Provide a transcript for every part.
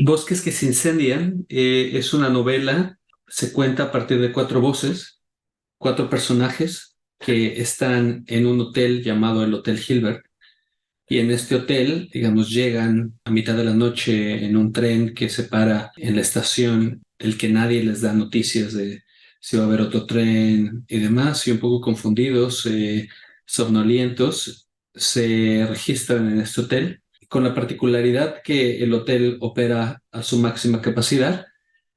Bosques que se incendian es una novela, se cuenta a partir de cuatro voces, cuatro personajes que están en un hotel llamado el Hotel Hilbert. Y en este hotel, digamos, llegan a mitad de la noche en un tren que se para en la estación, el que nadie les da noticias de si va a haber otro tren y demás, y un poco confundidos, somnolientos, se registran en este hotel, con la particularidad que el hotel opera a su máxima capacidad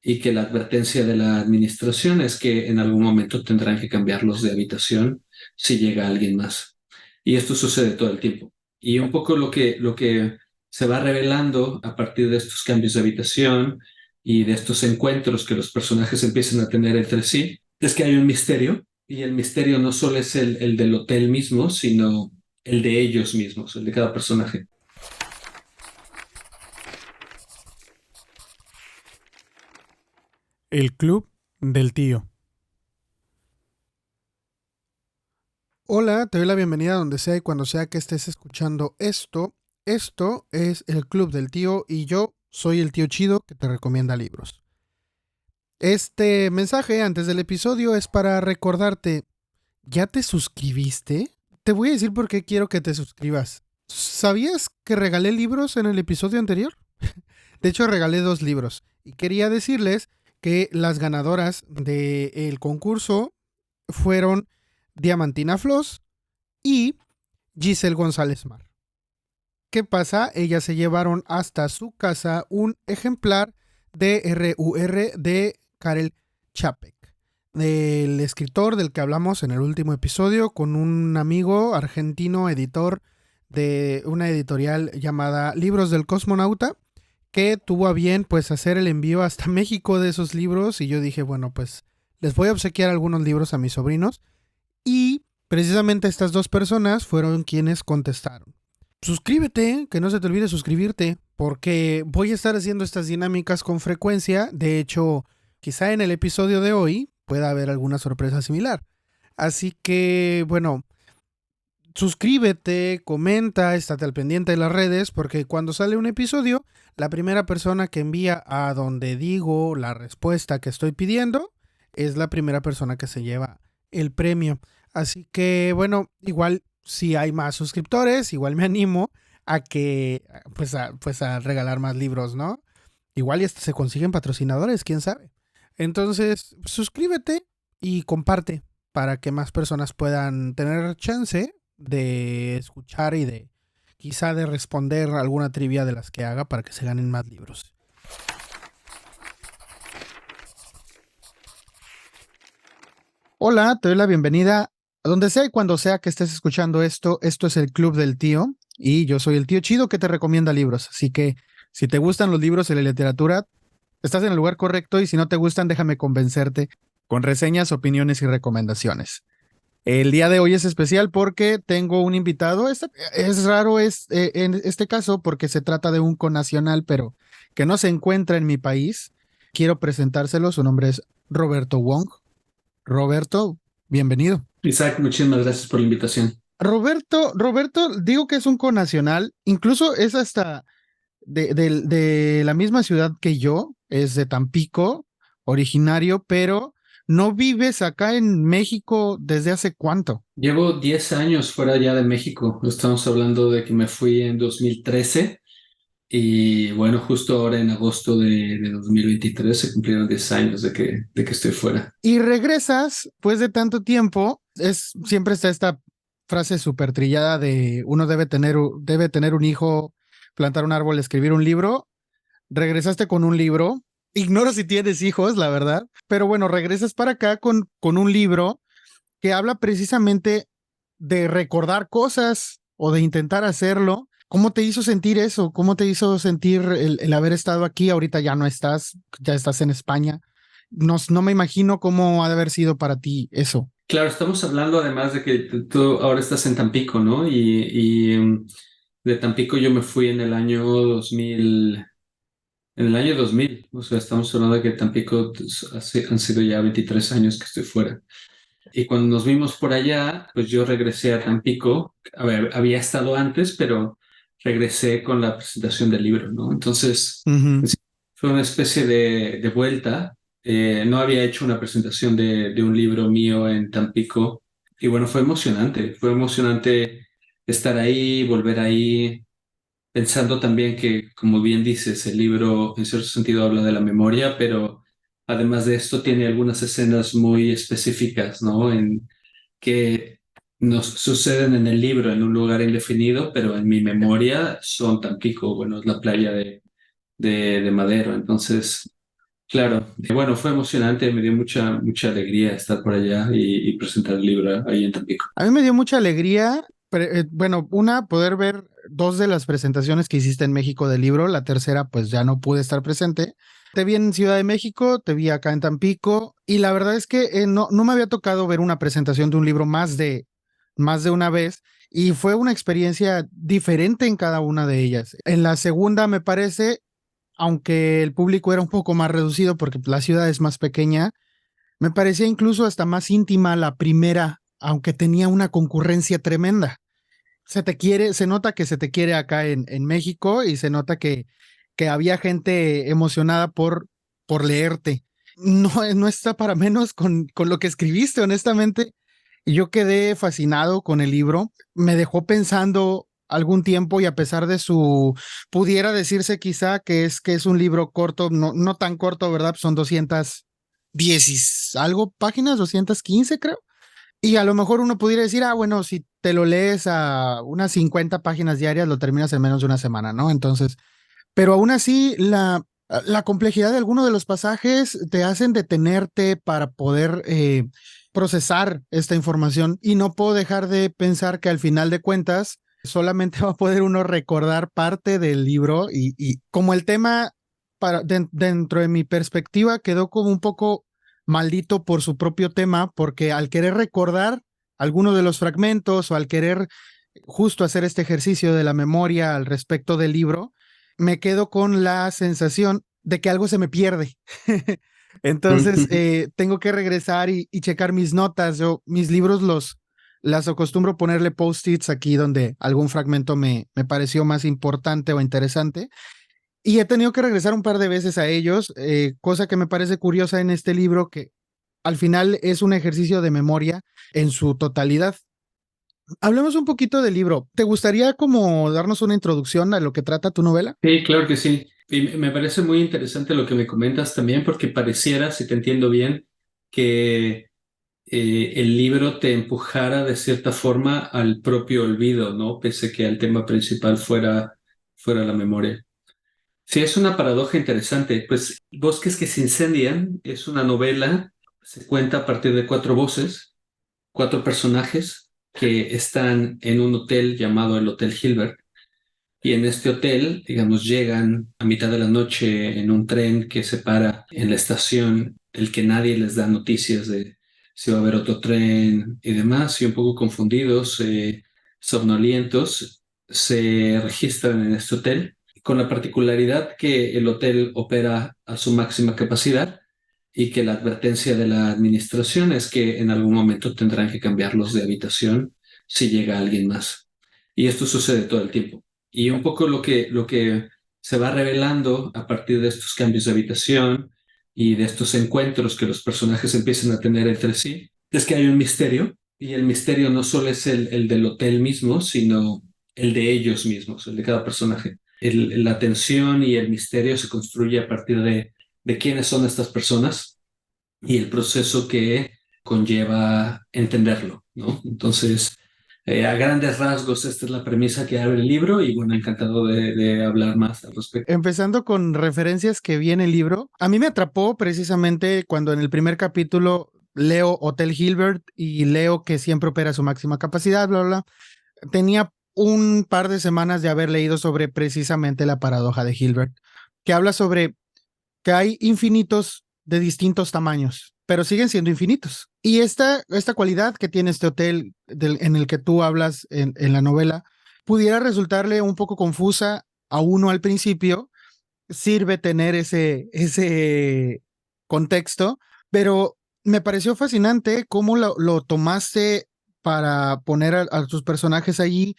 y que la advertencia de la administración es que en algún momento tendrán que cambiarlos de habitación si llega alguien más. Y esto sucede todo el tiempo. Y un poco lo que se va revelando a partir de estos cambios de habitación y de estos encuentros que los personajes empiezan a tener entre sí, es que hay un misterio, y el misterio no solo es el del hotel mismo, sino el de ellos mismos, el de cada personaje. El Club del Tío. Hola, te doy la bienvenida donde sea y cuando sea que estés escuchando esto. Esto es el Club del Tío y yo soy el tío chido que te recomienda libros. Este mensaje antes del episodio es para recordarte, ¿ya te suscribiste? Te voy a decir por qué quiero que te suscribas. ¿Sabías que regalé libros en el episodio anterior? De hecho, regalé 2 libros y quería decirles que las ganadoras del concurso fueron Diamantina Floss y Giselle González Mar. ¿Qué pasa? Ellas se llevaron hasta su casa un ejemplar de RUR de Karel Čapek, del escritor del que hablamos en el último episodio con un amigo argentino editor de una editorial llamada Libros del Cosmonauta, que tuvo a bien pues hacer el envío hasta México de esos libros, y yo dije, bueno, pues les voy a obsequiar algunos libros a mis sobrinos, y precisamente estas 2 personas fueron quienes contestaron. Suscríbete, que no se te olvide suscribirte, porque voy a estar haciendo estas dinámicas con frecuencia. De hecho, quizá en el episodio de hoy pueda haber alguna sorpresa similar. Así que, bueno, suscríbete, comenta, estate al pendiente de las redes, porque cuando sale un episodio, la primera persona que envía a donde digo la respuesta que estoy pidiendo es la primera persona que se lleva el premio. Así que, bueno, igual si hay más suscriptores, igual me animo a que, pues a regalar más libros, ¿no? Igual y hasta se consiguen patrocinadores, quién sabe. Entonces, suscríbete y comparte para que más personas puedan tener chance de escuchar y de quizá de responder alguna trivia de las que haga para que se ganen más libros. Hola, te doy la bienvenida a donde sea y cuando sea que estés escuchando esto. Esto es el Club del Tío y yo soy el tío chido que te recomienda libros. Así que si te gustan los libros y la literatura, estás en el lugar correcto, y si no te gustan, déjame convencerte con reseñas, opiniones y recomendaciones. El día de hoy es especial porque tengo un invitado. Es raro en este caso porque se trata de un connacional, pero que no se encuentra en mi país. Quiero presentárselo. Su nombre es Roberto Wong. Roberto, bienvenido. Isaac, muchísimas gracias por la invitación. Roberto, digo que es un connacional, incluso es hasta de la misma ciudad que yo, es de Tampico, originario, pero no vives acá en México desde hace cuánto. Llevo 10 años fuera ya de México. Estamos hablando de que me fui en 2013. Y bueno, justo ahora en agosto de 2023 se cumplieron 10 años de que estoy fuera. Y regresas, pues de tanto tiempo, siempre está esta frase súper trillada de uno debe tener un hijo, plantar un árbol, escribir un libro. Regresaste con un libro. Ignoro si tienes hijos, la verdad, pero bueno, regresas para acá con un libro que habla precisamente de recordar cosas o de intentar hacerlo. ¿Cómo te hizo sentir eso? ¿Cómo te hizo sentir el haber estado aquí? Ahorita ya no estás, ya estás en España. No, no me imagino cómo ha de haber sido para ti eso. Claro, estamos hablando además de que tú ahora estás en Tampico, ¿no? Y de Tampico yo me fui en el año 2000, en el año 2000. O sea, estamos hablando de que Tampico han sido ya 23 años que estoy fuera. Y cuando nos vimos por allá, pues yo regresé a Tampico. A ver, había estado antes, pero regresé con la presentación del libro, ¿no? Entonces, Uh -huh. fue una especie de vuelta. No había hecho una presentación de un libro mío en Tampico y bueno, fue emocionante estar ahí, volver ahí, pensando también que, como bien dices, el libro en cierto sentido habla de la memoria, pero además de esto tiene algunas escenas muy específicas, ¿no? Que nos suceden en el libro en un lugar indefinido, pero en mi memoria son Tampico, bueno, es la playa de Madero. Entonces, claro, bueno, fue emocionante, me dio mucha alegría estar por allá y presentar el libro ahí en Tampico. A mí me dio mucha alegría, bueno, una, poder ver dos de las presentaciones que hiciste en México del libro, la tercera pues ya no pude estar presente. Te vi en Ciudad de México, te vi acá en Tampico y la verdad es que no me había tocado ver una presentación de un libro más de una vez y fue una experiencia diferente en cada una de ellas. En la segunda me parece, aunque el público era un poco más reducido porque la ciudad es más pequeña, me parecía incluso hasta más íntima la primera, aunque tenía una concurrencia tremenda. Se nota que se te quiere acá en México y se nota que había gente emocionada por leerte. No está para menos con lo que escribiste, honestamente. Yo quedé fascinado con el libro, me dejó pensando algún tiempo y a pesar de pudiera decirse quizá que es un libro corto, no tan corto, ¿verdad? Son 210 y algo páginas, 215 creo. Y a lo mejor uno pudiera decir, bueno, si te lo lees a unas 50 páginas diarias, lo terminas en menos de una semana, ¿no? Entonces, pero aún así, la complejidad de algunos de los pasajes te hacen detenerte para poder procesar esta información y no puedo dejar de pensar que al final de cuentas solamente va a poder uno recordar parte del libro y como el tema dentro de mi perspectiva quedó como un poco maldito por su propio tema porque al querer recordar algunos de los fragmentos o al querer justo hacer este ejercicio de la memoria al respecto del libro, me quedo con la sensación de que algo se me pierde. Entonces, tengo que regresar y checar mis notas. Yo, mis libros las acostumbro ponerle post-its aquí donde algún fragmento me pareció más importante o interesante. Y he tenido que regresar un par de veces a ellos, cosa que me parece curiosa en este libro, que al final es un ejercicio de memoria en su totalidad. Hablemos un poquito del libro. ¿Te gustaría como darnos una introducción a lo que trata tu novela? Sí, claro que sí. Y me parece muy interesante lo que me comentas también, porque pareciera, si te entiendo bien, que el libro te empujara de cierta forma al propio olvido, ¿no? Pese que el tema principal fuera la memoria. Sí, es una paradoja interesante. Pues Bosques que se incendian es una novela, se cuenta a partir de cuatro voces, cuatro personajes que están en un hotel llamado el Hotel Hilbert. Y en este hotel, digamos, llegan a mitad de la noche en un tren que se para en la estación, el que nadie les da noticias de si va a haber otro tren y demás, y un poco confundidos, somnolientos, se registran en este hotel, con la particularidad que el hotel opera a su máxima capacidad y que la advertencia de la administración es que en algún momento tendrán que cambiarlos de habitación si llega alguien más. Y esto sucede todo el tiempo. Y un poco lo que se va revelando a partir de estos cambios de habitación y de estos encuentros que los personajes empiezan a tener entre sí, es que hay un misterio, y el misterio no solo es el del hotel mismo, sino el de ellos mismos, el de cada personaje. La tensión y el misterio se construye a partir de quiénes son estas personas y el proceso que conlleva entenderlo, ¿no? Entonces, a grandes rasgos, esta es la premisa que abre el libro y bueno, encantado de hablar más al respecto. Empezando con referencias que vi en el libro, a mí me atrapó precisamente cuando en el primer capítulo leo Hotel Hilbert y leo que siempre opera a su máxima capacidad, bla, bla, bla. Tenía un par de semanas de haber leído sobre precisamente la paradoja de Hilbert, que habla sobre que hay infinitos de distintos tamaños, pero siguen siendo infinitos. Y esta cualidad que tiene este hotel en el que tú hablas en la novela pudiera resultarle un poco confusa a uno al principio, sirve tener ese contexto, pero me pareció fascinante cómo lo tomaste para poner a tus personajes allí.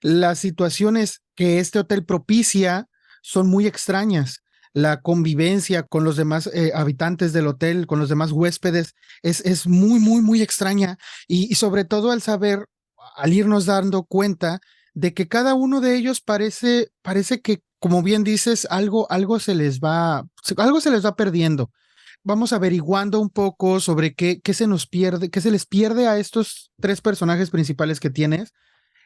Las situaciones que este hotel propicia son muy extrañas. la convivencia con los demás habitantes del hotel, con los demás huéspedes, es muy, muy, muy extraña. Y sobre todo al saber, al irnos dando cuenta de que cada uno de ellos parece que, como bien dices, algo se les va perdiendo. Vamos averiguando un poco sobre qué se nos pierde, qué se les pierde a estos tres personajes principales que tienes.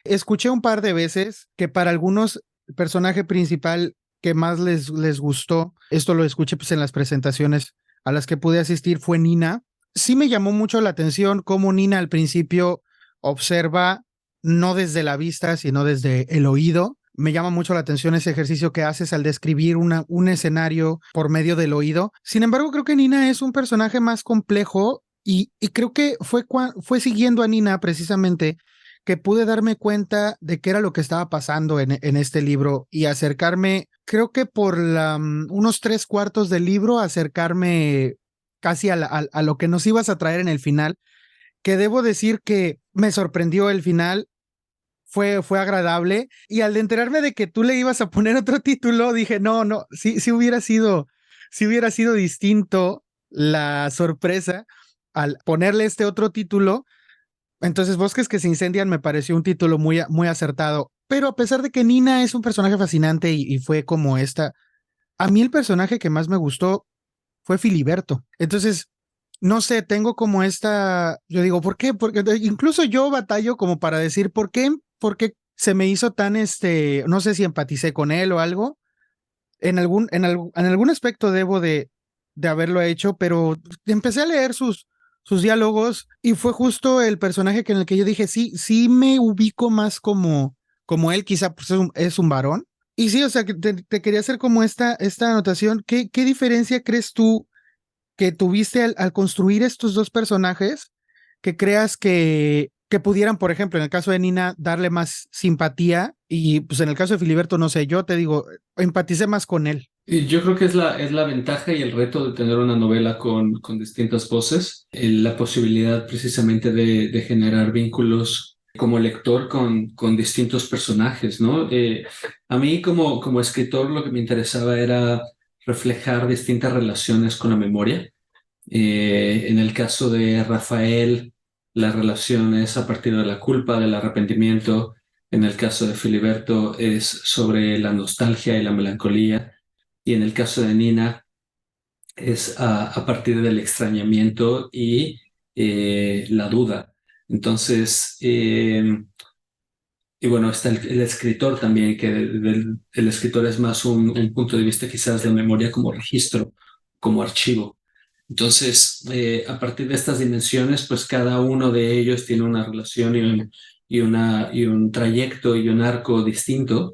Escuché un par de veces que para algunos el personaje principal que más les gustó, esto lo escuché pues en las presentaciones a las que pude asistir, fue Nina. Sí me llamó mucho la atención cómo Nina al principio observa no desde la vista, sino desde el oído. Me llama mucho la atención ese ejercicio que haces al describir un escenario por medio del oído. Sin embargo, creo que Nina es un personaje más complejo y creo que fue siguiendo a Nina precisamente que pude darme cuenta de qué era lo que estaba pasando en este libro y acercarme, creo que por unos 3/4 del libro, acercarme casi a lo que nos ibas a traer en el final, que debo decir que me sorprendió el final, fue agradable, y al enterarme de que tú le ibas a poner otro título, dije, no, sí hubiera sido distinto la sorpresa al ponerle este otro título. Entonces, Bosques que se incendian me pareció un título muy, muy acertado. Pero a pesar de que Nina es un personaje fascinante y fue como esta, a mí el personaje que más me gustó fue Filiberto. Entonces, no sé, tengo como yo digo, ¿por qué? Porque incluso yo batallo como para decir, ¿por qué se me hizo tan, no sé si empaticé con él o algo? En algún aspecto debo de haberlo hecho, pero empecé a leer sus diálogos y fue justo el personaje en el que yo dije, sí, sí me ubico más como él, quizá pues es un varón. Y sí, o sea, que te quería hacer como esta anotación. ¿Qué diferencia crees tú que tuviste al construir estos dos personajes que creas que pudieran, por ejemplo, en el caso de Nina, darle más simpatía y pues en el caso de Filiberto, no sé, yo te digo, empaticé más con él? Y yo creo que es la ventaja y el reto de tener una novela con distintas voces, la posibilidad precisamente de generar vínculos como lector con distintos personajes, ¿no? A mí como escritor lo que me interesaba era reflejar distintas relaciones con la memoria. En el caso de Rafael, la relación es a partir de la culpa, del arrepentimiento. En el caso de Filiberto es sobre la nostalgia y la melancolía. Y en el caso de Nina es a partir del extrañamiento y la duda. Entonces, y bueno, está el escritor también, que el escritor es más un punto de vista quizás de memoria como registro, como archivo. Entonces, a partir de estas dimensiones, pues cada uno de ellos tiene una relación y un trayecto y un arco distinto.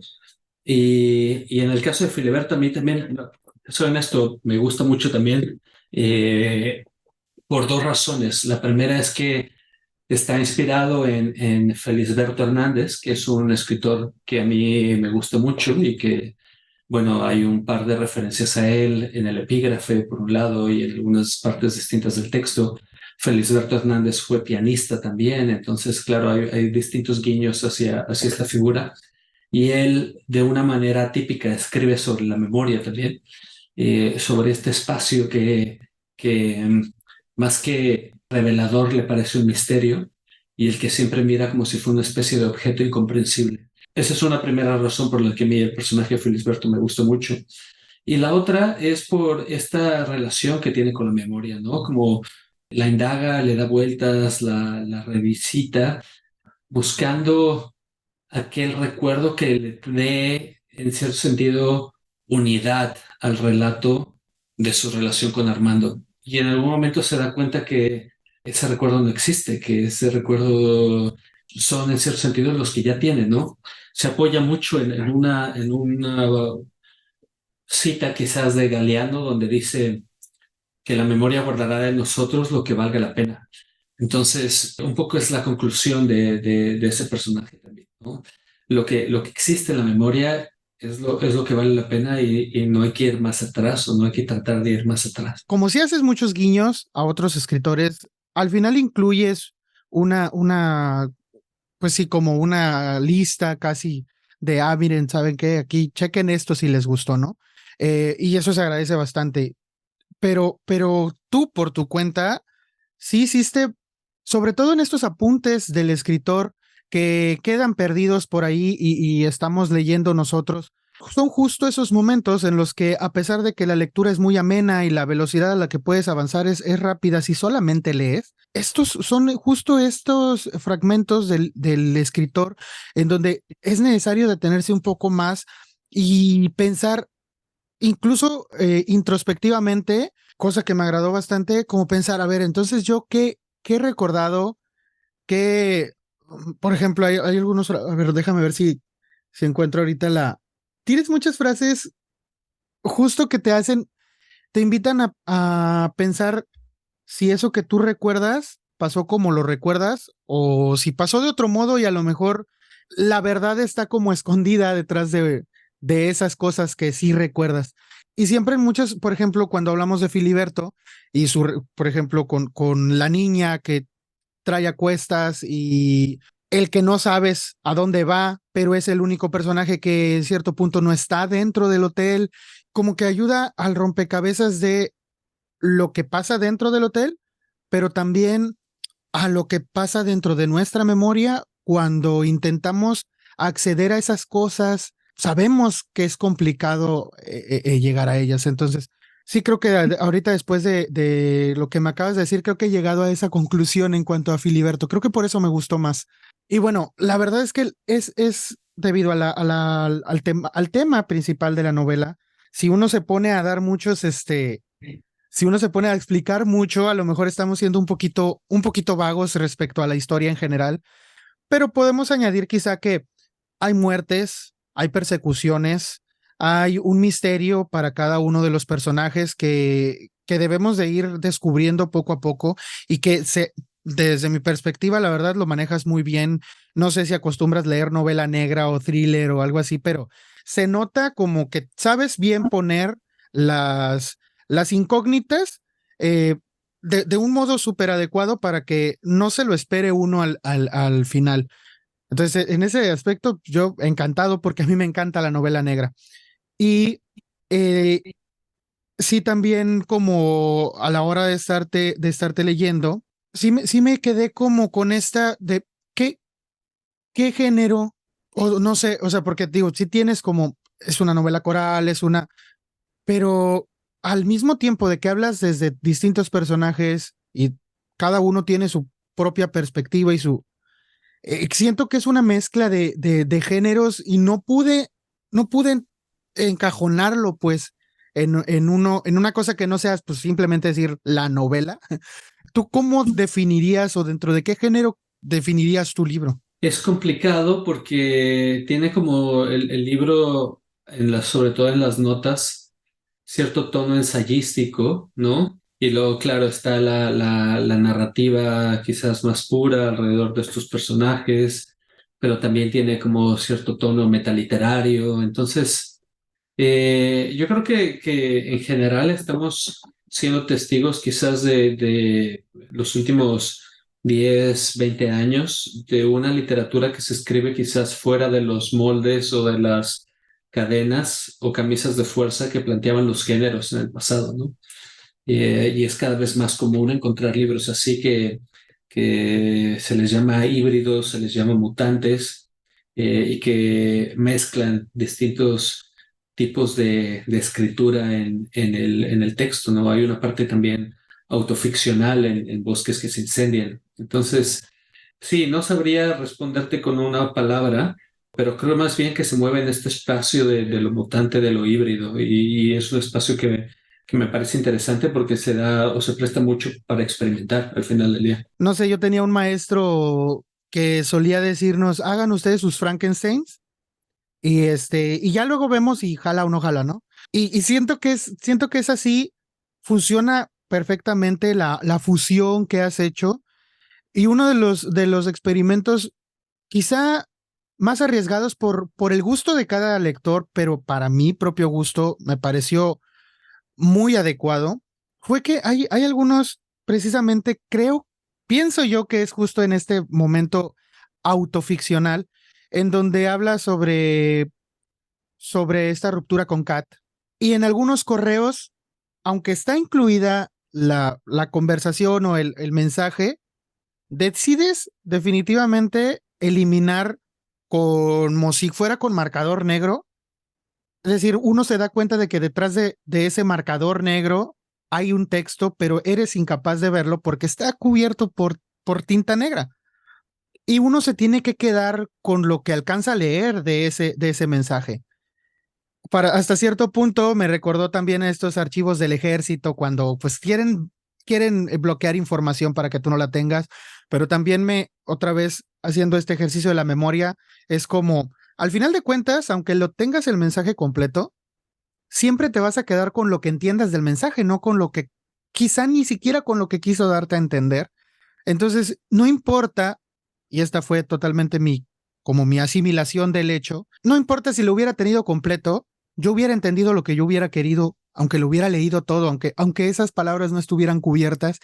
Y en el caso de Filiberto, a mí también, soy honesto, me gusta mucho también por dos razones. La primera es que está inspirado en Felisberto Hernández, que es un escritor que a mí me gusta mucho y que, bueno, hay un par de referencias a él en el epígrafe, por un lado, y en algunas partes distintas del texto. Felisberto Hernández fue pianista también, entonces, claro, hay distintos guiños hacia esta figura. Y él, de una manera típica, escribe sobre la memoria también, sobre este espacio que más que revelador le parece un misterio y el que siempre mira como si fuera una especie de objeto incomprensible. Esa es una primera razón por la que a mí el personaje de Felisberto me gusta mucho. Y la otra es por esta relación que tiene con la memoria, ¿no? Como la indaga, le da vueltas, la revisita, buscando aquel recuerdo que le dé, en cierto sentido, unidad al relato de su relación con Armando. Y en algún momento se da cuenta que ese recuerdo no existe, que ese recuerdo son, en cierto sentido, los que ya tiene, ¿no? Se apoya mucho en una cita quizás de Galeano, donde dice que la memoria guardará de nosotros lo que valga la pena. Entonces, un poco es la conclusión de ese personaje también, ¿no? Lo que existe en la memoria es lo que vale la pena y no hay que ir más atrás o no hay que tratar de ir más atrás. Como si haces muchos guiños a otros escritores, al final incluyes una, pues sí, como una lista casi de, miren, ¿saben qué? Aquí chequen esto si les gustó, ¿no? y eso se agradece bastante. Pero tú, por tu cuenta, sí hiciste, sobre todo en estos apuntes del escritor que quedan perdidos por ahí y estamos leyendo nosotros, son justo esos momentos en los que, a pesar de que la lectura es muy amena y la velocidad a la que puedes avanzar es rápida si solamente lees, estos son justo estos fragmentos del escritor en donde es necesario detenerse un poco más y pensar incluso introspectivamente, cosa que me agradó bastante, como pensar, a ver, entonces yo qué he recordado, que, por ejemplo, hay algunos, a ver, déjame ver si encuentro ahorita Tienes muchas frases justo que te hacen, te invitan a pensar si eso que tú recuerdas pasó como lo recuerdas o si pasó de otro modo y a lo mejor la verdad está como escondida detrás de esas cosas que sí recuerdas. Y siempre en muchas, por ejemplo, cuando hablamos de Filiberto y por ejemplo, con la niña que trae a cuestas y el que no sabes a dónde va, pero es el único personaje que en cierto punto no está dentro del hotel, como que ayuda al rompecabezas de lo que pasa dentro del hotel, pero también a lo que pasa dentro de nuestra memoria cuando intentamos acceder a esas cosas. Sabemos que es complicado llegar a ellas. Entonces, sí creo que ahorita después de lo que me acabas de decir, creo que he llegado a esa conclusión en cuanto a Filiberto. Creo que por eso me gustó más. Y bueno, la verdad es que es debido al tema principal de la novela. Si uno se pone a dar muchos, si uno se pone a explicar mucho, a lo mejor estamos siendo un poquito vagos respecto a la historia en general, pero podemos añadir quizá que hay muertes, hay persecuciones, hay un misterio para cada uno de los personajes que debemos de ir descubriendo poco a poco y desde mi perspectiva, la verdad lo manejas muy bien. No sé si acostumbras leer novela negra o thriller o algo así, pero se nota como que sabes bien poner las, las incógnitas eh, de un modo súper adecuado para que no se lo espere uno al final. Entonces, en ese aspecto, yo encantado porque a mí me encanta la novela negra. Y eh, sí, también como a la hora de estarte leyendo, sí me quedé como con esta de qué género, o no sé, o sea, porque digo, si tienes como, es una novela coral, pero al mismo tiempo de que hablas desde distintos personajes y cada uno tiene su propia perspectiva y siento que es una mezcla de géneros y no pude encajonarlo pues en una cosa que no sea pues simplemente decir la novela. ¿Tú cómo definirías o dentro de qué género definirías tu libro? Es complicado porque tiene como el libro, sobre todo en las notas, cierto tono ensayístico, ¿no? Y luego, claro, está la narrativa quizás más pura alrededor de estos personajes, pero también tiene como cierto tono metaliterario. Entonces, yo creo que en general estamos siendo testigos quizás de los últimos 10 20 años de una literatura que se escribe quizás fuera de los moldes o de las cadenas o camisas de fuerza que planteaban los géneros en el pasado, ¿no? Y es cada vez más común encontrar libros así que se les llama híbridos, se les llama mutantes, y que mezclan distintos tipos de escritura en el texto, ¿no? Hay una parte también autoficcional en Bosques que se incendian. Entonces, sí, no sabría responderte con una palabra, pero creo más bien que se mueve en este espacio de lo mutante, de lo híbrido, y es un espacio que me parece interesante porque se da o se presta mucho para experimentar al final del día. No sé, yo tenía un maestro que solía decirnos, hagan ustedes sus Frankensteins y ya luego vemos si jala o no jala, ¿no? Y siento que es así, funciona perfectamente la fusión que has hecho. Y uno de los experimentos quizá más arriesgados por el gusto de cada lector, pero para mi propio gusto me pareció muy adecuado, fue que hay algunos, precisamente pienso yo que es justo en este momento autoficcional, en donde habla sobre esta ruptura con Kat Y en algunos correos, aunque está incluida la conversación o el mensaje, decides definitivamente eliminar como si fuera con marcador negro. Es decir, uno se da cuenta de que detrás de ese marcador negro hay un texto, pero eres incapaz de verlo porque está cubierto por tinta negra. Y uno se tiene que quedar con lo que alcanza a leer de ese mensaje. Hasta cierto punto me recordó también a estos archivos del ejército cuando pues quieren bloquear información para que tú no la tengas, pero también otra vez haciendo este ejercicio de la memoria, es como, al final de cuentas, aunque lo tengas el mensaje completo, siempre te vas a quedar con lo que entiendas del mensaje, no con lo que, quizá ni siquiera con lo que quiso darte a entender. Entonces, no importa, y esta fue totalmente como mi asimilación del hecho, no importa si lo hubiera tenido completo, yo hubiera entendido lo que yo hubiera querido, aunque lo hubiera leído todo, aunque esas palabras no estuvieran cubiertas.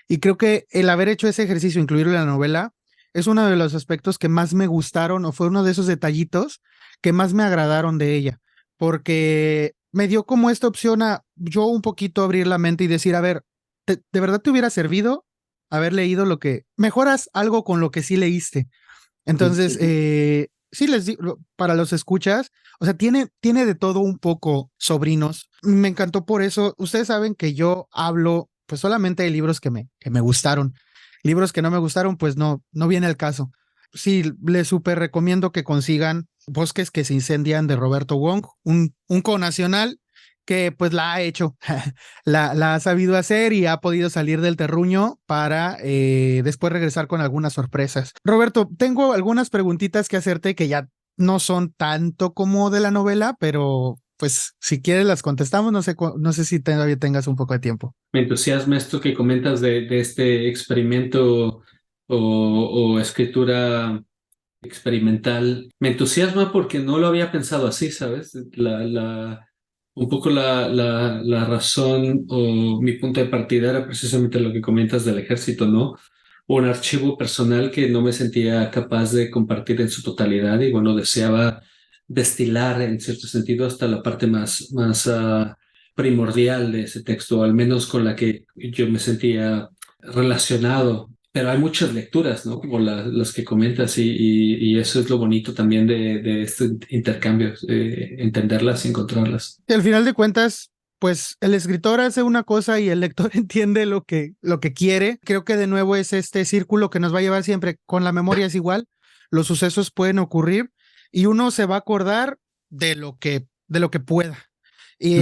Y creo que el haber hecho ese ejercicio, incluirlo en la novela, es uno de los aspectos que más me gustaron o fue uno de esos detallitos que más me agradaron de ella, porque me dio como esta opción a yo un poquito abrir la mente y decir, a ver, ¿de verdad te hubiera servido haber leído lo que, mejoras algo con lo que sí leíste? Entonces, sí les digo, para los escuchas, o sea, tiene de todo un poco, sobrinos. Me encantó por eso. Ustedes saben que yo hablo pues solamente de libros que me gustaron. Libros que no me gustaron, pues no viene al caso. Sí, les súper recomiendo que consigan Bosques que se incendian de Roberto Wong, un conacional que pues la ha hecho, la ha sabido hacer y ha podido salir del terruño para después regresar con algunas sorpresas. Roberto, tengo algunas preguntitas que hacerte que ya no son tanto como de la novela, pero pues si quieres las contestamos, no sé si todavía tengas un poco de tiempo. Me entusiasma esto que comentas de este experimento o escritura experimental. Me entusiasma porque no lo había pensado así, ¿sabes? Un poco la razón o mi punto de partida era precisamente lo que comentas del ejército, ¿no? Un archivo personal que no me sentía capaz de compartir en su totalidad y bueno, deseaba destilar en cierto sentido hasta la parte más primordial de ese texto, al menos con la que yo me sentía relacionado. Pero hay muchas lecturas, ¿no? Como las que comentas y eso es lo bonito también de este intercambio, entenderlas y encontrarlas. Y al final de cuentas, pues el escritor hace una cosa y el lector entiende lo que quiere. Creo que de nuevo es este círculo que nos va a llevar siempre. Con la memoria es igual. Los sucesos pueden ocurrir y uno se va a acordar de lo que pueda. Y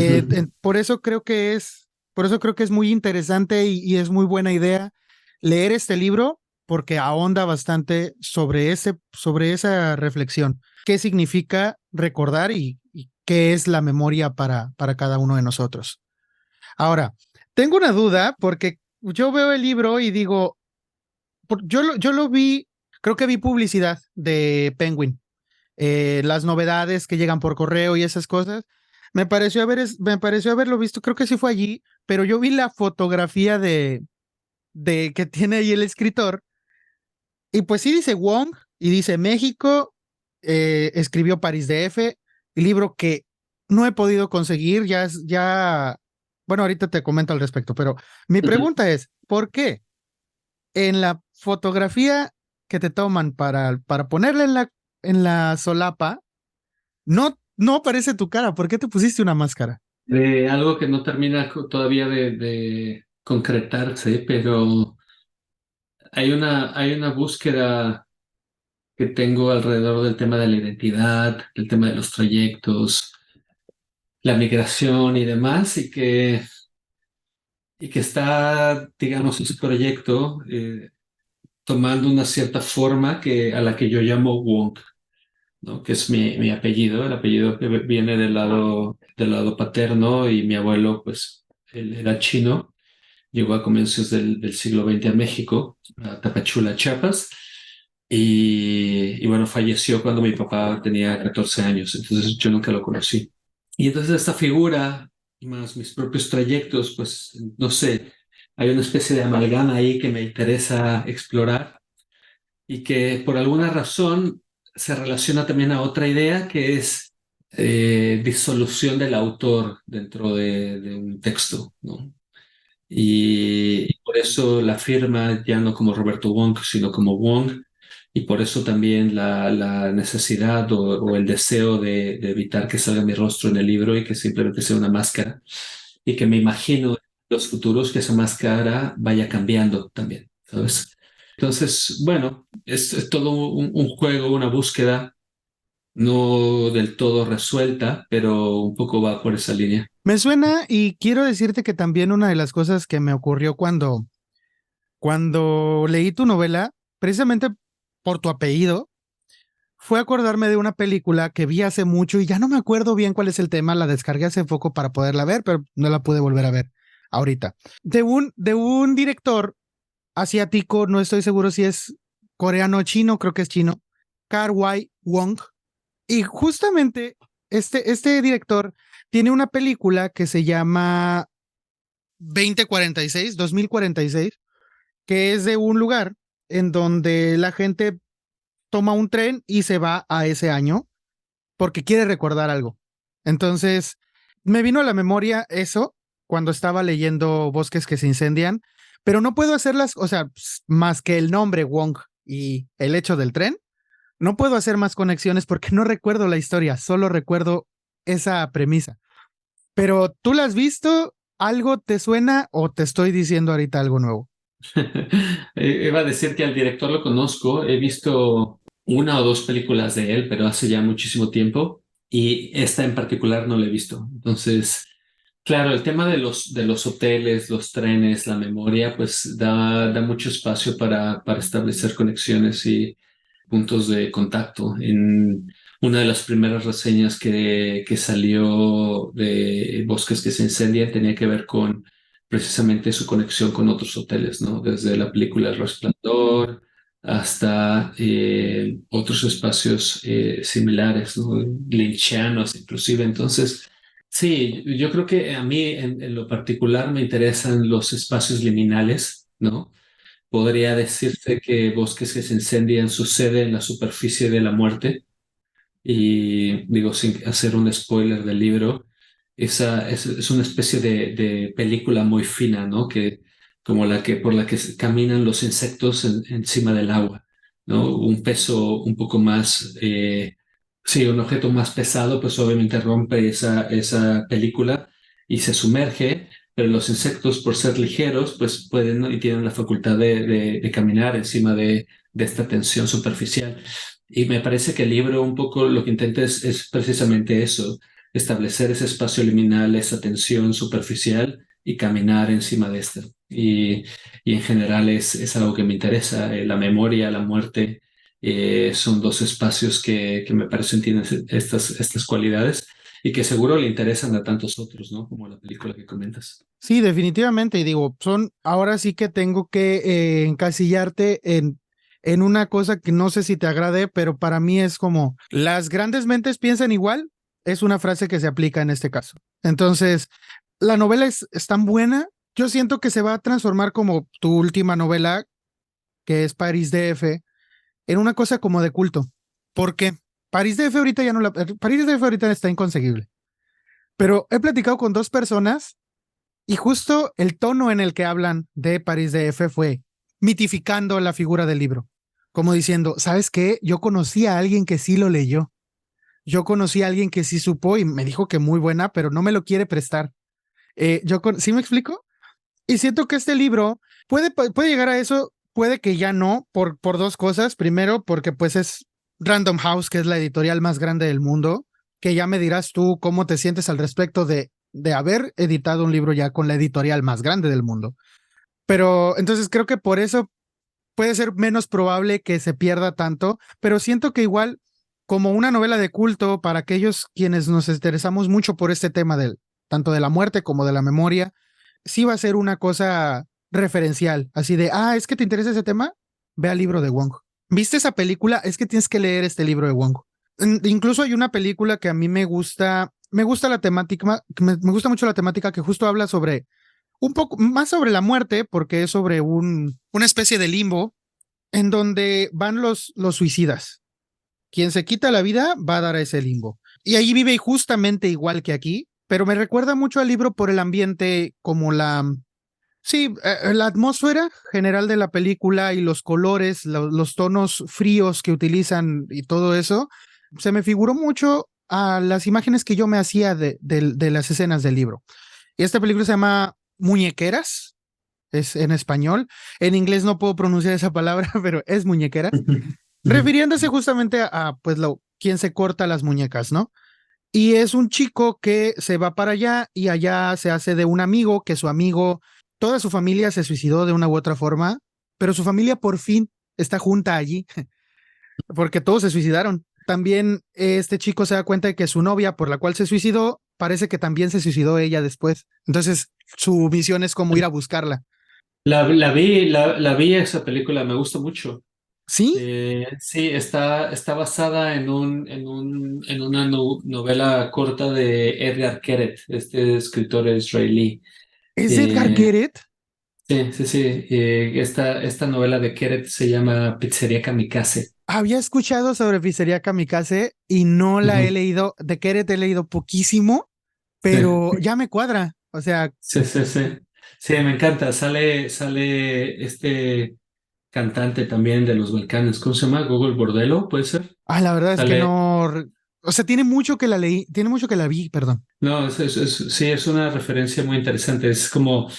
por eso creo que es muy interesante y es muy buena idea leer este libro porque ahonda bastante sobre esa reflexión. ¿Qué significa recordar y qué es la memoria para cada uno de nosotros? Ahora, tengo una duda porque yo veo el libro y digo, yo lo vi, creo que vi publicidad de Penguin, las novedades que llegan por correo y esas cosas. Me pareció haberlo visto, creo que sí fue allí, pero yo vi la fotografía de que tiene ahí el escritor y pues sí dice Wong y dice México, escribió París DF, libro que no he podido conseguir, bueno, ahorita te comento al respecto, pero mi pregunta es, ¿por qué en la fotografía que te toman para ponerla en la solapa, no aparece tu cara? ¿Por qué te pusiste una máscara? De algo que no termina todavía de concretarse, pero hay una búsqueda que tengo alrededor del tema de la identidad, el tema de los trayectos, la migración y demás, y que está, digamos, ese proyecto tomando una cierta forma a la que yo llamo Wong, ¿no? Que es mi apellido, el apellido que viene del lado paterno y mi abuelo, pues, él era chino, llegó a comienzos del siglo XX a México, a Tapachula, Chiapas, y bueno, falleció cuando mi papá tenía 14 años, entonces yo nunca lo conocí. Y entonces esta figura, más mis propios trayectos, pues, no sé, hay una especie de amalgama ahí que me interesa explorar y que por alguna razón se relaciona también a otra idea que es disolución del autor dentro de un texto, ¿no? Y por eso la firma ya no como Roberto Wong, sino como Wong, y por eso también la necesidad o el deseo de evitar que salga mi rostro en el libro y que simplemente sea una máscara, y que me imagino en los futuros que esa máscara vaya cambiando también, ¿sabes? Entonces, bueno, es todo un juego, una búsqueda no del todo resuelta, pero un poco va por esa línea. Me suena y quiero decirte que también una de las cosas que me ocurrió cuando leí tu novela, precisamente por tu apellido, fue acordarme de una película que vi hace mucho y ya no me acuerdo bien cuál es el tema, la descargué hace poco para poderla ver, pero no la pude volver a ver ahorita. De un director asiático, no estoy seguro si es coreano o chino, creo que es chino, Kar-wai Wong. Y justamente este director tiene una película que se llama 2046, que es de un lugar en donde la gente toma un tren y se va a ese año porque quiere recordar algo. Entonces, me vino a la memoria eso cuando estaba leyendo Bosques que se incendian, pero no puedo hacerlas, o sea, más que el nombre Wong y el hecho del tren, no puedo hacer más conexiones porque no recuerdo la historia, solo recuerdo esa premisa. Pero tú la has visto, ¿algo te suena o te estoy diciendo ahorita algo nuevo? Iba a decir que al director lo conozco, he visto una o dos películas de él, pero hace ya muchísimo tiempo y esta en particular no la he visto. Entonces, claro, el tema de los hoteles, los trenes, la memoria, pues da mucho espacio para establecer conexiones y puntos de contacto. En una de las primeras reseñas que salió de Bosques que se incendian tenía que ver con precisamente su conexión con otros hoteles, ¿no? Desde la película El Resplandor hasta otros espacios similares, ¿no? Lynchianos inclusive. Entonces, sí, yo creo que a mí en lo particular me interesan los espacios liminales, ¿no? Podría decirse que Bosques que se incendian sucede en la superficie de la muerte y digo sin hacer un spoiler del libro, esa es una especie de película muy fina, ¿no? Que como la que por la que caminan los insectos encima del agua, ¿no? Un peso un poco más, sí, un objeto más pesado, pues obviamente rompe esa película y se sumerge. Pero los insectos, por ser ligeros, pues pueden, ¿no? Y tienen la facultad de caminar encima de esta tensión superficial. Y me parece que el libro un poco lo que intenta es precisamente eso, establecer ese espacio liminal, esa tensión superficial y caminar encima de esta. Y en general es algo que me interesa. La memoria, la muerte, son dos espacios que me parecen tienen estas cualidades y que seguro le interesan a tantos otros, ¿no? Como la película que comentas. Sí, definitivamente. Y digo, ahora sí que tengo que encasillarte en una cosa que no sé si te agrade, pero para mí es como, las grandes mentes piensan igual, es una frase que se aplica en este caso. Entonces, la novela es tan buena, yo siento que se va a transformar como tu última novela, que es París DF, en una cosa como de culto. ¿Por qué? París DF ahorita ya no la... París DF ahorita está inconseguible. Pero he platicado con dos personas y justo el tono en el que hablan de París DF fue mitificando la figura del libro, como diciendo, ¿sabes qué? Yo conocí a alguien que sí lo leyó, yo conocí a alguien que sí supo y me dijo que muy buena, pero no me lo quiere prestar. ¿Sí me explico? Y siento que este libro puede llegar a eso, puede que ya no, por dos cosas. Primero, porque pues es Random House, que es la editorial más grande del mundo, que ya me dirás tú cómo te sientes al respecto de haber editado un libro ya con la editorial más grande del mundo. Pero entonces creo que por eso puede ser menos probable que se pierda tanto, pero siento que igual como una novela de culto para aquellos quienes nos interesamos mucho por este tema tanto de la muerte como de la memoria, sí va a ser una cosa referencial, así de, es que te interesa ese tema, ve al libro de Wong. ¿Viste esa película? Es que tienes que leer este libro de Wong. Incluso hay una película que a mí me gusta la temática, me gusta mucho la temática que justo habla sobre un poco más sobre la muerte, porque es sobre una especie de limbo en donde van los suicidas. Quien se quita la vida va a dar a ese limbo. y allí vive justamente igual que aquí, pero me recuerda mucho al libro por el ambiente, como sí, la atmósfera general de la película y los colores, los tonos fríos que utilizan y todo eso, se me figuró mucho a las imágenes que yo me hacía de las escenas del libro. Y esta película se llama Muñequeras, es en español. En inglés no puedo pronunciar esa palabra, pero es Muñequeras, refiriéndose justamente pues, quien se corta las muñecas, ¿no? Y es un chico que se va para allá y allá se hace de un amigo, que su amigo, toda su familia se suicidó de una u otra forma, pero su familia por fin está junta allí, porque todos se suicidaron. También este chico se da cuenta de que su novia, por la cual se suicidó, parece que también se suicidó ella después. Entonces, su misión es como ir a buscarla. La vi esa película, me gusta mucho. ¿Sí? Sí, está basada en una novela corta de Edgar Keret, este escritor israelí. ¿Es Edgar Eh, Gueret? sí. Esta novela de Keret se llama Pizzería Kamikaze. Había escuchado sobre Pizzería Kamikaze y no la he Ujú. leído. De Gueret he leído poquísimo, Sí, pero ya me cuadra. O sea, sí. Sí, me encanta. Sale este cantante también de los Balcanes. ¿Cómo se llama? Google Bordello, ¿puede ser? la verdad es que Sale. no. O sea, tiene mucho que la leí, tiene mucho que la vi, perdón. No, sí, es una referencia muy interesante. Es como.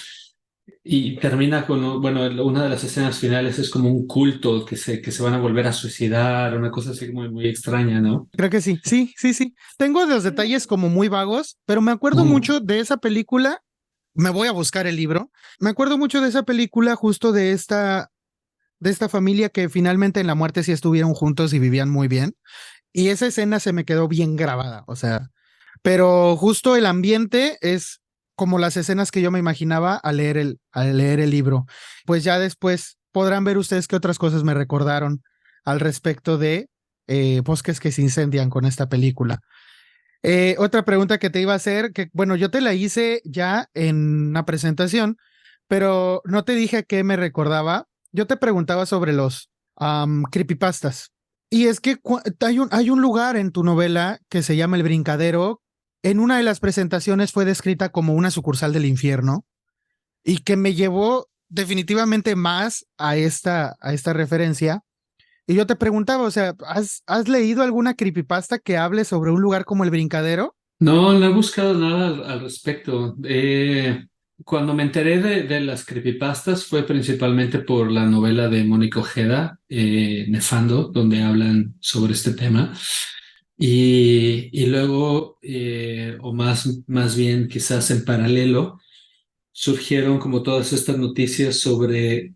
Y termina con, bueno, una de las escenas finales es como un culto que se van a volver a suicidar, una cosa así muy extraña, ¿no? Creo que sí, sí. Tengo los detalles como muy vagos, pero me acuerdo Ujú. mucho de esa película. Me voy a buscar el libro. Me acuerdo mucho de esa película, justo de esta familia que finalmente en la muerte sí estuvieron juntos y vivían muy bien. Y esa escena se me quedó bien grabada, o sea, pero justo el ambiente es como las escenas que yo me imaginaba al leer el libro. Pues ya después podrán ver ustedes qué otras cosas me recordaron al respecto de bosques que se incendian con esta película. Otra pregunta que te iba a hacer, que bueno, yo te la hice ya en una presentación, pero no te dije qué me recordaba. Yo te preguntaba sobre los creepypastas. Y es que hay un lugar en tu novela que se llama El Brincadero. En una de las presentaciones fue descrita como una sucursal del infierno y que me llevó definitivamente más a esta referencia. Y yo te preguntaba, o sea, ¿has leído alguna creepypasta que hable sobre un lugar como El Brincadero? No he buscado nada al respecto. Cuando me enteré de las creepypastas fue principalmente por la novela de Mónica Ojeda, Nefando, donde hablan sobre este tema. Y luego, o más bien quizás en paralelo, surgieron como todas estas noticias sobre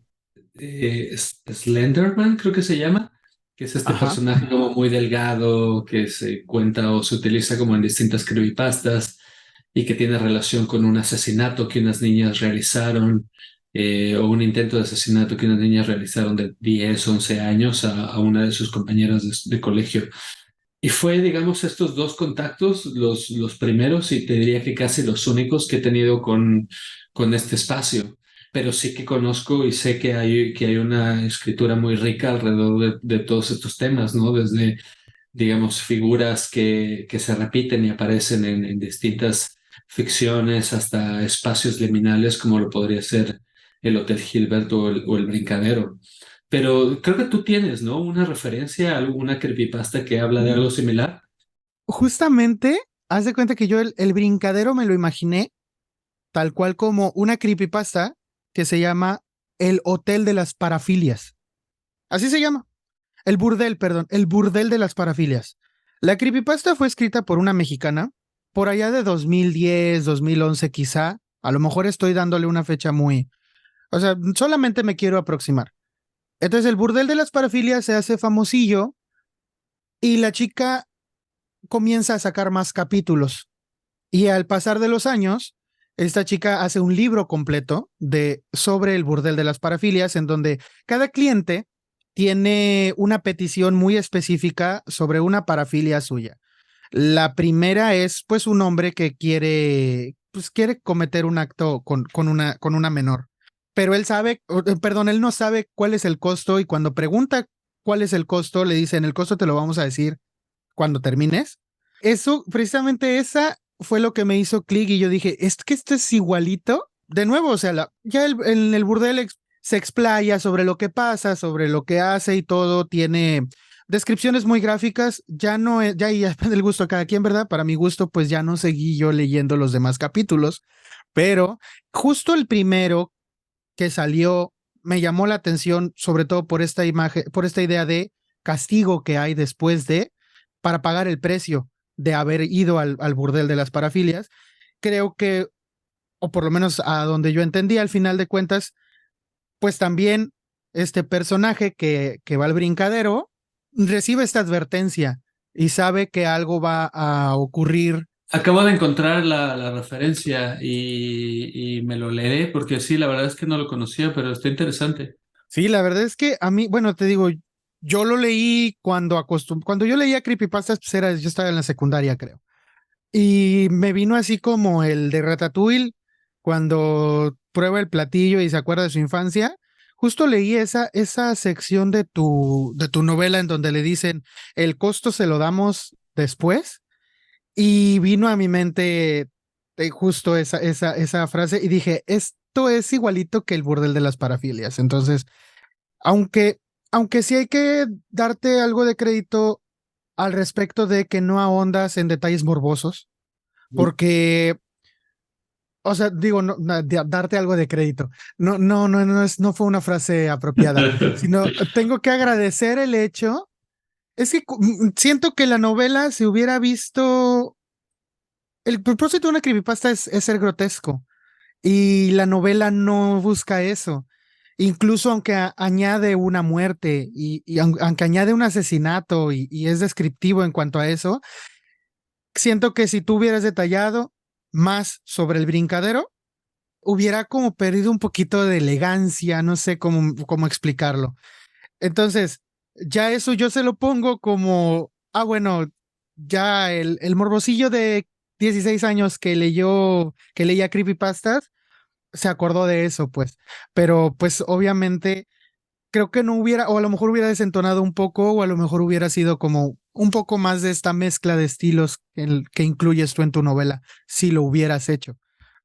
Slenderman, creo que se llama, que es este Ajá. personaje como muy delgado que se cuenta o se utiliza como en distintas creepypastas y que tiene relación con un asesinato que unas niñas realizaron, o un intento de asesinato que unas niñas realizaron de 10 11 años a una de sus compañeras de colegio. Y fue, digamos, estos dos contactos los primeros y te diría que casi los únicos que he tenido con este espacio. Pero sí que conozco y sé que hay una escritura muy rica alrededor de todos estos temas, ¿no? Desde, digamos, figuras que se repiten y aparecen en distintas ficciones hasta espacios liminales como lo podría ser el Hotel Gilbert o el Brincadero. Pero creo que tú tienes, ¿no? Una referencia a alguna creepypasta que habla de algo similar. Justamente, haz de cuenta que yo el brincadero me lo imaginé tal cual como una creepypasta que se llama El Hotel de las Parafilias. Así se llama. El burdel, perdón, el burdel de las parafilias. La creepypasta fue escrita por una mexicana, por allá de 2010, 2011 quizá. A lo mejor estoy dándole una fecha muy... O sea, solamente me quiero aproximar. Entonces el burdel de las parafilias se hace famosillo y la chica comienza a sacar más capítulos. Y al pasar de los años, esta chica hace un libro completo sobre el burdel de las parafilias, en donde cada cliente tiene una petición muy específica sobre una parafilia suya. La primera es pues un hombre que quiere cometer un acto con una menor. Pero él sabe, perdón, él no sabe cuál es el costo y cuando pregunta cuál es el costo, le dicen, el costo te lo vamos a decir cuando termines. Eso, precisamente esa fue lo que me hizo clic y yo dije, es que esto es igualito. De nuevo, o sea, ya en el burdel se explaya sobre lo que pasa, sobre lo que hace y todo, tiene descripciones muy gráficas, ya no, ya depende del gusto de cada quien, ¿verdad? Para mi gusto, pues ya no seguí yo leyendo los demás capítulos, pero justo el primero que salió me llamó la atención, sobre todo por esta imagen, por esta idea de castigo que hay después de, para pagar el precio de haber ido al burdel de las parafilias. Creo que, o por lo menos a donde yo entendí, al final de cuentas, pues también este personaje que va al brincadero recibe esta advertencia y sabe que algo va a ocurrir. Acabo de encontrar la referencia y me lo leeré porque sí, la verdad es que no lo conocía, pero está interesante. Sí, la verdad es que a mí, bueno, te digo, yo lo leí cuando yo leía creepypastas, pues yo estaba en la secundaria, creo. Y me vino así como el de Ratatouille, cuando prueba el platillo y se acuerda de su infancia. Justo leí esa sección de tu novela en donde le dicen, el costo se lo damos después. Y vino a mi mente justo esa frase y dije, esto es igualito que el burdel de las parafilias. Entonces, aunque, aunque sí hay que darte algo de crédito al respecto de que no ahondas en detalles morbosos, porque, o sea, digo, darte algo de crédito. No fue una frase apropiada, sino tengo que agradecer el hecho. Es que siento que la novela se hubiera visto. El propósito de una creepypasta es ser grotesco y la novela no busca eso. Incluso aunque añade una muerte y aunque añade un asesinato y es descriptivo en cuanto a eso, siento que si tú hubieras detallado más sobre el brincadero, hubiera como perdido un poquito de elegancia, no sé cómo explicarlo. Entonces, ya eso yo se lo pongo como, bueno, ya el morbosillo de 16 años que leía creepypastas, se acordó de eso, pues. Pero, pues, obviamente, creo que no hubiera, o a lo mejor hubiera desentonado un poco, o a lo mejor hubiera sido como un poco más de esta mezcla de estilos que incluyes tú en tu novela, si lo hubieras hecho.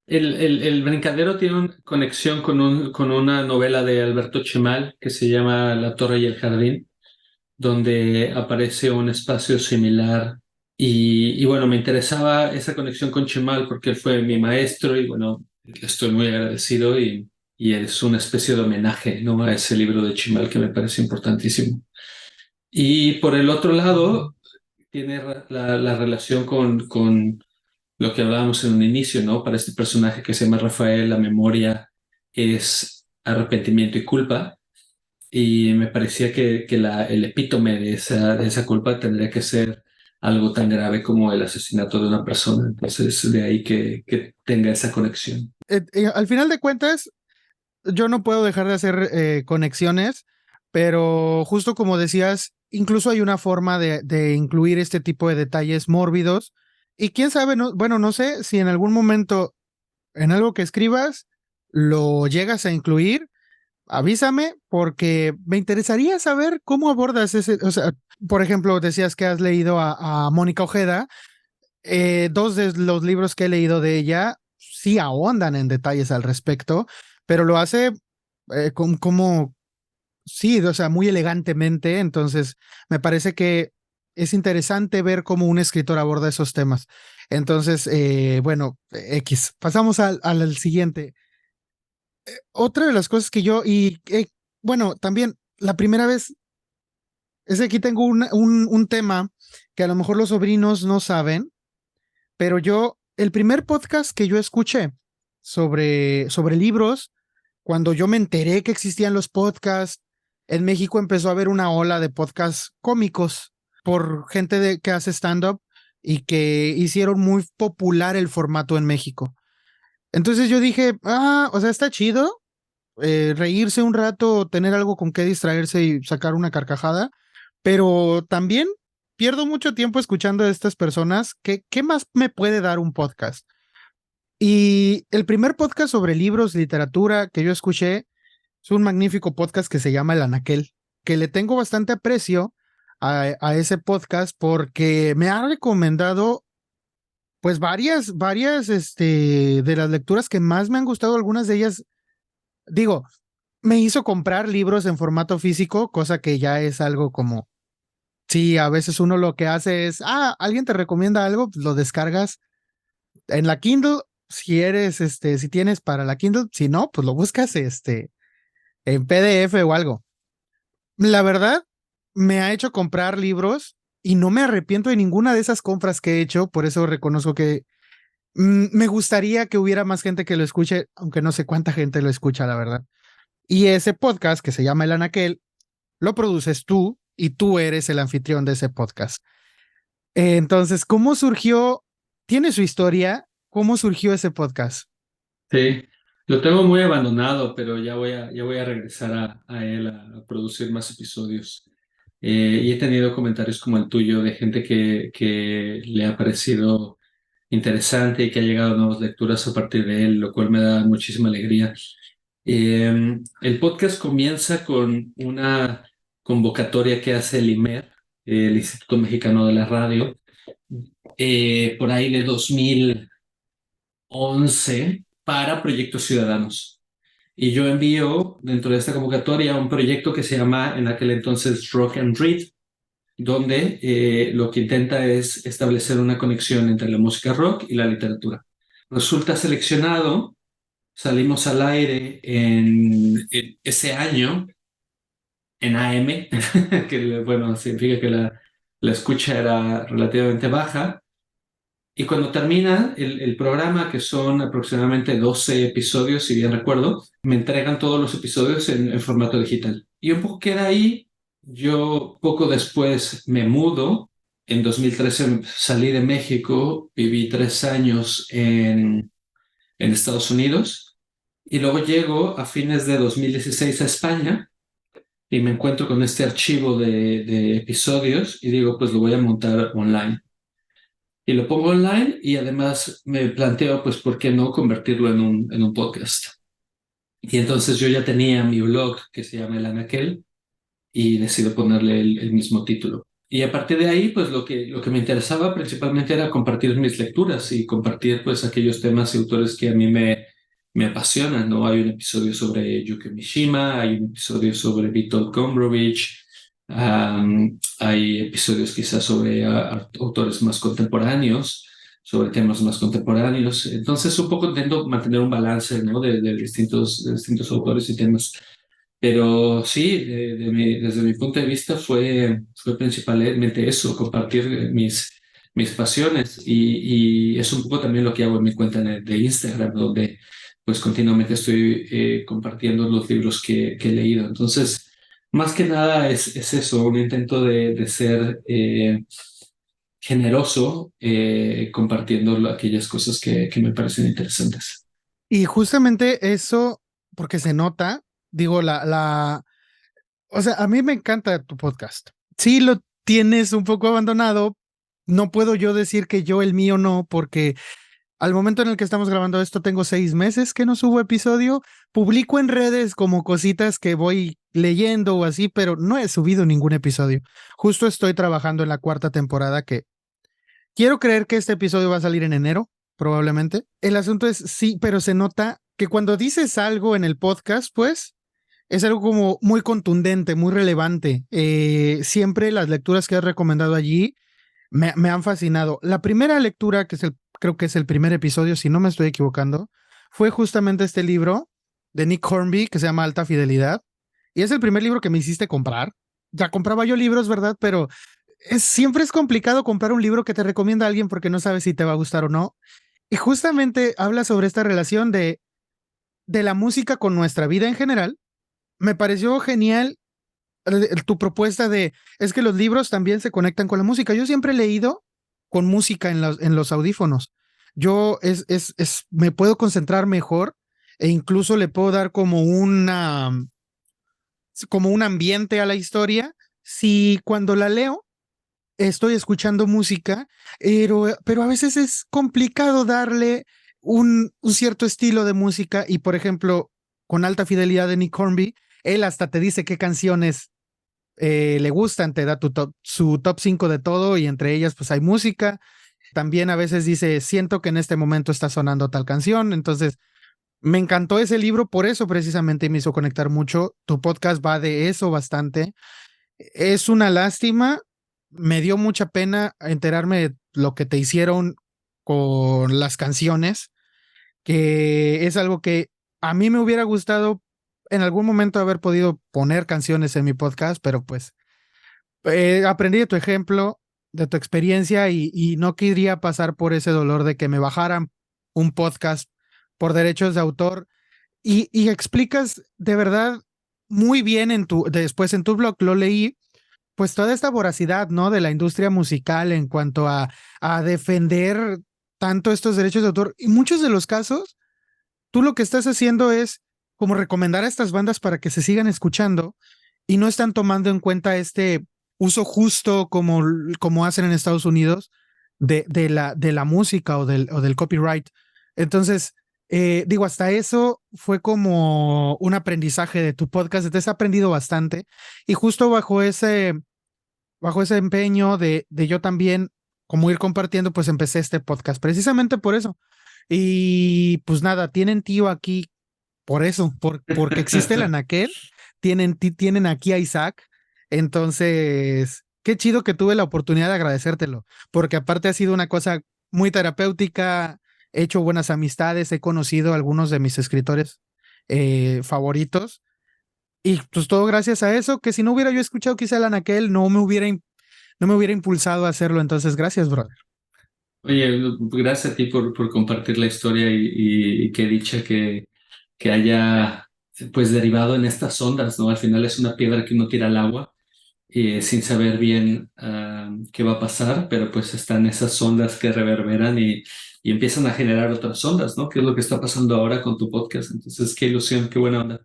El Brincadero tiene una conexión con una novela de Alberto Chimal que se llama La Torre y el Jardín, donde aparece un espacio similar. Y bueno, me interesaba esa conexión con Chimal porque él fue mi maestro y bueno, estoy muy agradecido y es una especie de homenaje, ¿no? A ese libro de Chimal que me parece importantísimo. Y por el otro lado, tiene la relación con lo que hablábamos en un inicio, ¿no? Para este personaje que se llama Rafael, la memoria es arrepentimiento y culpa. Y me parecía que el epítome de esa culpa tendría que ser algo tan grave como el asesinato de una persona. Entonces, de ahí que tenga esa conexión. Al final de cuentas, yo no puedo dejar de hacer conexiones, pero justo como decías, incluso hay una forma de incluir este tipo de detalles mórbidos. Y quién sabe, bueno, no sé si en algún momento en algo que escribas lo llegas a incluir, avísame porque me interesaría saber cómo abordas ese, o sea, por ejemplo, decías que has leído a Mónica Ojeda, dos de los libros que he leído de ella sí ahondan en detalles al respecto, pero lo hace como, sí, o sea, muy elegantemente. Entonces, me parece que es interesante ver cómo un escritor aborda esos temas. Entonces, bueno, X. Pasamos al siguiente. Otra de las cosas que bueno, también la primera vez es que aquí tengo un tema que a lo mejor los sobrinos no saben, pero el primer podcast que yo escuché sobre libros, cuando yo me enteré que existían los podcasts, en México empezó a haber una ola de podcasts cómicos por gente que hace stand-up y que hicieron muy popular el formato en México. Entonces yo dije, o sea, está chido reírse un rato, tener algo con qué distraerse y sacar una carcajada, pero también pierdo mucho tiempo escuchando a estas personas. ¿Qué más me puede dar un podcast? Y el primer podcast sobre libros, literatura que yo escuché es un magnífico podcast que se llama El Anaquel, que le tengo bastante aprecio a ese podcast porque me ha recomendado pues varias de las lecturas que más me han gustado, algunas de ellas, digo, me hizo comprar libros en formato físico, cosa que ya es algo como, sí, a veces uno lo que hace es, alguien te recomienda algo, pues lo descargas en la Kindle, si eres, si tienes para la Kindle, si no, pues lo buscas, en PDF o algo. La verdad, me ha hecho comprar libros y no me arrepiento de ninguna de esas compras que he hecho, por eso reconozco que me gustaría que hubiera más gente que lo escuche, aunque no sé cuánta gente lo escucha, la verdad. Y ese podcast que se llama El Anaquel, lo produces tú y tú eres el anfitrión de ese podcast. Entonces, ¿cómo surgió? ¿Tiene su historia? ¿Cómo surgió ese podcast? Sí, lo tengo muy abandonado, pero ya voy a regresar a él a producir más episodios. Y he tenido comentarios como el tuyo de gente que le ha parecido interesante y que ha llegado a nuevas lecturas a partir de él, lo cual me da muchísima alegría. El podcast comienza con una convocatoria que hace el IMER, el Instituto Mexicano de la Radio, por ahí de 2011 para proyectos ciudadanos. Y yo envío dentro de esta convocatoria un proyecto que se llama en aquel entonces Rock and Read, donde lo que intenta es establecer una conexión entre la música rock y la literatura. Resulta seleccionado, salimos al aire en ese año en AM, que bueno, significa que la escucha era relativamente baja. Y cuando termina el programa, que son aproximadamente 12 episodios, si bien recuerdo, me entregan todos los episodios en formato digital. Y un poco queda ahí. Yo poco después me mudo. En 2013 salí de México, viví 3 años en Estados Unidos y luego llego a fines de 2016 a España y me encuentro con este archivo de episodios y digo, pues lo voy a montar online. Y lo pongo online y además me planteo, pues, ¿por qué no convertirlo en un podcast? Y entonces yo ya tenía mi blog que se llama El Anaquel y decido ponerle el mismo título. Y a partir de ahí, pues lo que me interesaba principalmente era compartir mis lecturas y compartir pues aquellos temas y autores que a mí me apasionan, ¿no? Hay un episodio sobre Yukio Mishima, hay un episodio sobre Witold Gombrowicz, hay episodios quizás sobre autores más contemporáneos, sobre temas más contemporáneos. Entonces, un poco intento mantener un balance, ¿no? De distintos autores y temas. Pero sí, desde mi punto de vista fue principalmente eso, compartir mis pasiones y es un poco también lo que hago en mi cuenta de Instagram, donde pues continuamente estoy compartiendo los libros que he leído. Entonces, más que nada es eso, un intento de ser generoso compartiendo aquellas cosas que me parecen interesantes. Y justamente eso, porque se nota, digo, o sea, a mí me encanta tu podcast. Sí, lo tienes un poco abandonado. No puedo yo decir que yo el mío no, porque al momento en el que estamos grabando esto tengo 6 meses que no subo episodio. Publico en redes como cositas que voy leyendo o así, pero no he subido ningún episodio. Justo estoy trabajando en la cuarta temporada que quiero creer que este episodio va a salir en enero, probablemente. El asunto es sí, pero se nota que cuando dices algo en el podcast, pues es algo como muy contundente, muy relevante. Siempre las lecturas que has recomendado allí me han fascinado. La primera lectura, creo que es el primer episodio, si no me estoy equivocando, fue justamente este libro de Nick Hornby que se llama Alta Fidelidad. Y es el primer libro que me hiciste comprar. Ya compraba yo libros, ¿verdad? Pero siempre es complicado comprar un libro que te recomienda alguien porque no sabes si te va a gustar o no. Y justamente habla sobre esta relación de la música con nuestra vida en general. Me pareció genial tu propuesta es que los libros también se conectan con la música. Yo siempre he leído con música en los audífonos. Yo me puedo concentrar mejor e incluso le puedo dar como un ambiente a la historia si cuando la leo estoy escuchando música, pero a veces es complicado darle un cierto estilo de música y, por ejemplo, con Alta Fidelidad de Nick Hornby, él hasta te dice qué canciones le gustan, te da su top 5 de todo y entre ellas pues hay música. También a veces dice, siento que en este momento está sonando tal canción. Entonces, me encantó ese libro, por eso precisamente me hizo conectar mucho. Tu podcast va de eso bastante. Es una lástima, me dio mucha pena enterarme de lo que te hicieron con las canciones, que es algo que a mí me hubiera gustado en algún momento haber podido poner canciones en mi podcast, pero pues aprendí de tu ejemplo, de tu experiencia y no quería pasar por ese dolor de que me bajaran un podcast por derechos de autor y explicas de verdad muy bien después en tu blog, lo leí, pues toda esta voracidad, ¿no? De la industria musical en cuanto a defender tanto estos derechos de autor. Y muchos de los casos, tú lo que estás haciendo es como recomendar a estas bandas para que se sigan escuchando y no están tomando en cuenta este uso justo como hacen en Estados Unidos de la música o del copyright. Entonces, digo, hasta eso fue como un aprendizaje de tu podcast, te has aprendido bastante y justo bajo ese empeño de yo también como ir compartiendo, pues empecé este podcast precisamente por eso. Y pues nada, tienen tío aquí por eso, porque existe el anaquel, tienen aquí a Isaac. Entonces, qué chido que tuve la oportunidad de agradecértelo, porque aparte ha sido una cosa muy terapéutica, he hecho buenas amistades, he conocido a algunos de mis escritores favoritos. Y pues todo gracias a eso, que si no hubiera yo escuchado quizá el anaquel, no me hubiera impulsado a hacerlo. Entonces, gracias, brother. Oye, gracias a ti por compartir la historia y qué dicha que haya pues derivado en estas ondas, ¿no? Al final es una piedra que uno tira al agua sin saber bien qué va a pasar, pero pues están esas ondas que reverberan y empiezan a generar otras ondas, ¿no? Que es lo que está pasando ahora con tu podcast. Entonces, qué ilusión, qué buena onda.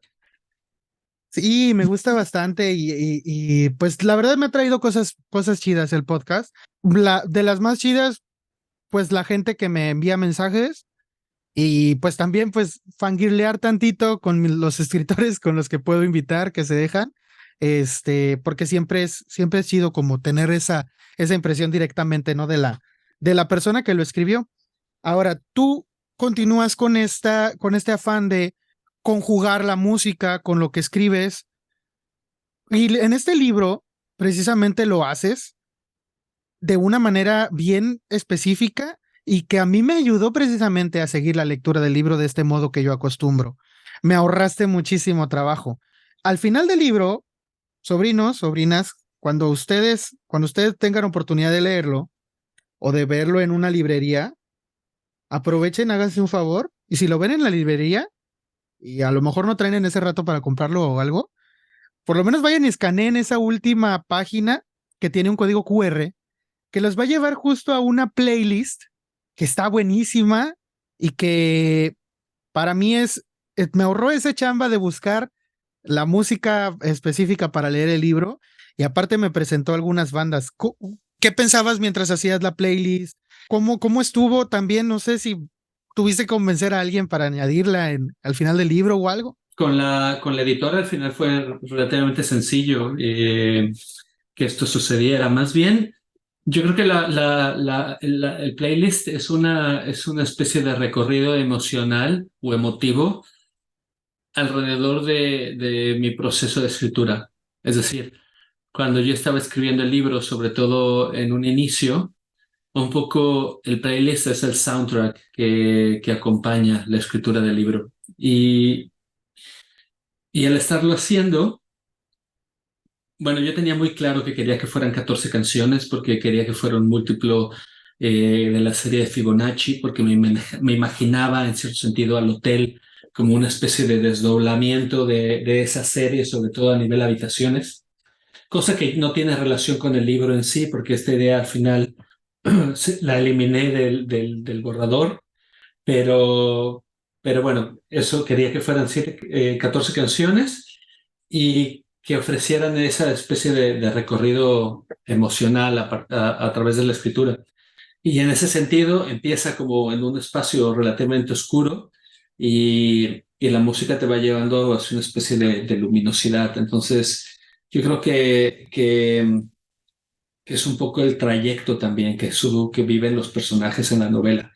Sí, me gusta bastante pues la verdad me ha traído cosas chidas el podcast. De las más chidas, pues la gente que me envía mensajes y pues también pues fangirlear tantito con los escritores con los que puedo invitar que se dejan, porque siempre es chido como tener esa impresión directamente, ¿no? De la persona que lo escribió. Ahora, tú continúas con este afán de conjugar la música con lo que escribes y en este libro precisamente lo haces de una manera bien específica y que a mí me ayudó precisamente a seguir la lectura del libro de este modo que yo acostumbro. Me ahorraste muchísimo trabajo. Al final del libro, sobrinos, sobrinas, cuando ustedes tengan oportunidad de leerlo o de verlo en una librería, aprovechen, háganse un favor y si lo ven en la librería y a lo mejor no traen en ese rato para comprarlo o algo, por lo menos vayan y escaneen esa última página que tiene un código QR que los va a llevar justo a una playlist que está buenísima y que para mí me ahorró esa chamba de buscar la música específica para leer el libro y aparte me presentó algunas bandas. ¿Qué pensabas mientras hacías la playlist? ¿Cómo estuvo también? No sé si tuviste que convencer a alguien para añadirla al final del libro o algo. Con la editora al final fue relativamente sencillo que esto sucediera. Más bien, yo creo que el playlist es una especie de recorrido emocional o emotivo alrededor de mi proceso de escritura. Es decir, cuando yo estaba escribiendo el libro, sobre todo en un inicio, un poco el playlist es el soundtrack que acompaña la escritura del libro. Y al estarlo haciendo, bueno, yo tenía muy claro que quería que fueran 14 canciones porque quería que fuera un múltiplo de la serie de Fibonacci, porque me imaginaba en cierto sentido al hotel como una especie de desdoblamiento de esa serie, sobre todo a nivel habitaciones, cosa que no tiene relación con el libro en sí, porque esta idea al final la eliminé del borrador, pero, pero bueno, eso quería que fueran 14 canciones y que ofrecieran esa especie de recorrido emocional a través de la escritura. Y en ese sentido empieza como en un espacio relativamente oscuro y la música te va llevando hacia una especie de luminosidad. Entonces, Yo creo que es un poco el trayecto también que viven los personajes en la novela.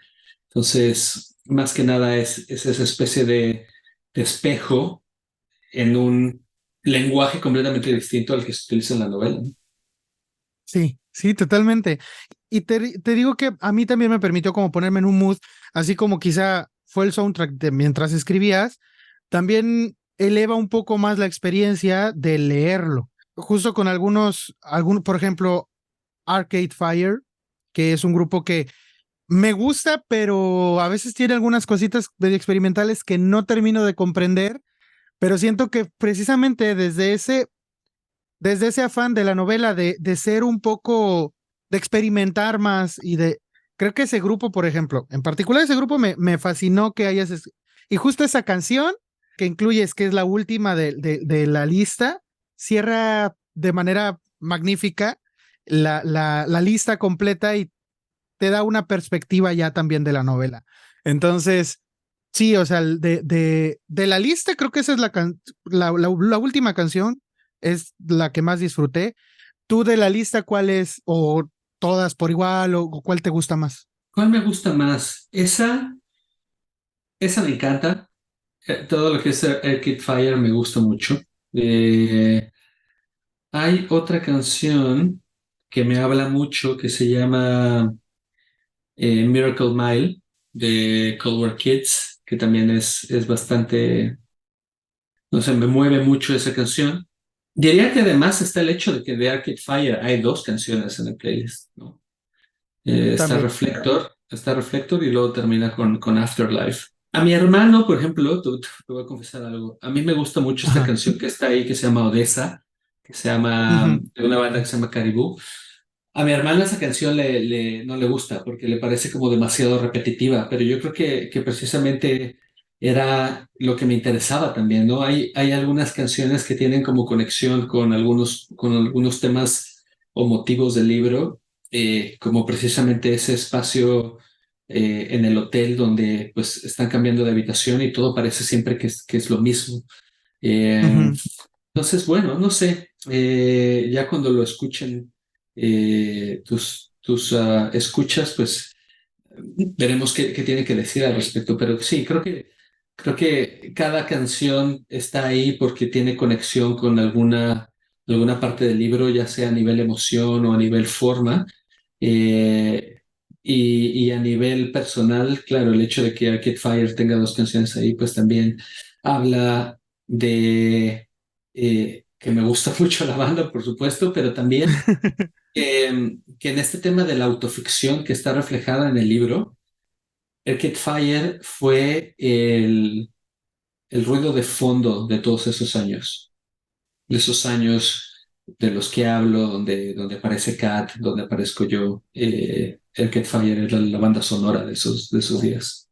Entonces, más que nada es esa especie de espejo en un lenguaje completamente distinto al que se utiliza en la novela, ¿no? Sí, sí, totalmente. Y te digo que a mí también me permitió como ponerme en un mood, así como quizá fue el soundtrack de mientras escribías, también eleva un poco más la experiencia de leerlo. Justo con por ejemplo, Arcade Fire, que es un grupo que me gusta, pero a veces tiene algunas cositas medio experimentales que no termino de comprender, pero siento que precisamente desde ese afán de la novela de ser un poco, de experimentar más y de, creo que ese grupo, por ejemplo, en particular ese grupo me fascinó que y justo esa canción que incluyes, que es la última de la lista, cierra de manera magnífica la lista completa y te da una perspectiva ya también de la novela. Entonces, sí, o sea, de la lista creo que esa es la última canción, es la que más disfruté. ¿Tú de la lista cuál es, o todas por igual, o cuál te gusta más? ¿Cuál me gusta más? Esa me encanta. Todo lo que es Arcade Fire me gusta mucho. Eh, Hay otra canción que me habla mucho que se llama Miracle Mile de Cold War Kids, que también es bastante, no sé, me mueve mucho esa canción. Diría que además está el hecho de que de Arcade Fire hay dos canciones en el playlist, ¿no? También. Está Reflector y luego termina con Afterlife. A mi hermano, por ejemplo, te voy a confesar algo. A mí me gusta mucho esta Ajá. canción que está ahí, que se llama Odessa, que se llama, Ujú. de una banda que se llama Caribou. A mi hermana esa canción no le gusta porque le parece como demasiado repetitiva, pero yo creo que precisamente era lo que me interesaba también, ¿no? Hay algunas canciones que tienen como conexión con algunos temas o motivos del libro, como precisamente ese espacio en el hotel donde pues están cambiando de habitación y todo parece siempre que es lo mismo. Eh, Ujú. entonces, bueno, no sé, ya cuando lo escuchen tus escuchas, pues veremos qué tiene que decir al respecto. Pero sí, creo que cada canción está ahí porque tiene conexión con alguna parte del libro, ya sea a nivel emoción o a nivel forma. Eh, y a nivel personal, claro, el hecho de que Arcade Fire tenga dos canciones ahí, pues también habla de que me gusta mucho la banda, por supuesto, pero también que en este tema de la autoficción que está reflejada en el libro, Arcade Fire fue el ruido de fondo de todos esos años, de esos años de los que hablo, donde aparece Kat, donde aparezco yo. Arcade Fire es la banda sonora de esos días.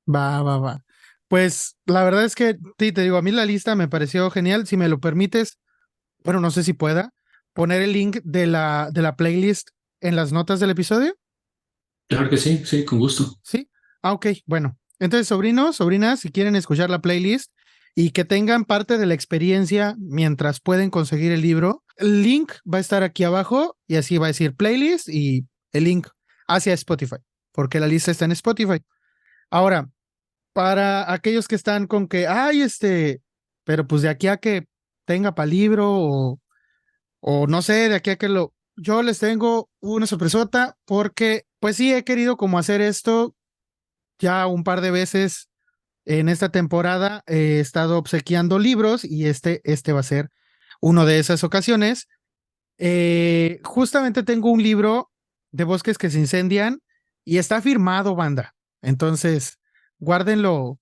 Va, va, va. Pues la verdad es que, sí, te digo, a mí la lista me pareció genial. Si me lo permites, bueno, no sé si pueda, poner el link de la playlist en las notas del episodio. Claro que sí, sí, con gusto. ¿Sí? Ah, ok, bueno. Entonces, sobrinos, sobrinas, si quieren escuchar la playlist y que tengan parte de la experiencia mientras pueden conseguir el libro, el link va a estar aquí abajo y así va a decir playlist y el link hacia Spotify, porque la lista está en Spotify. Ahora, para aquellos que están con que, ay, pero pues de aquí a que tenga para libro o no sé, de aquí a que yo les tengo una sorpresota porque pues sí he querido como hacer esto ya un par de veces en esta temporada. He estado obsequiando libros y este va a ser uno de esas ocasiones. Justamente tengo un libro de Bosques que se incendian y está firmado, banda. Entonces, guárdenlo,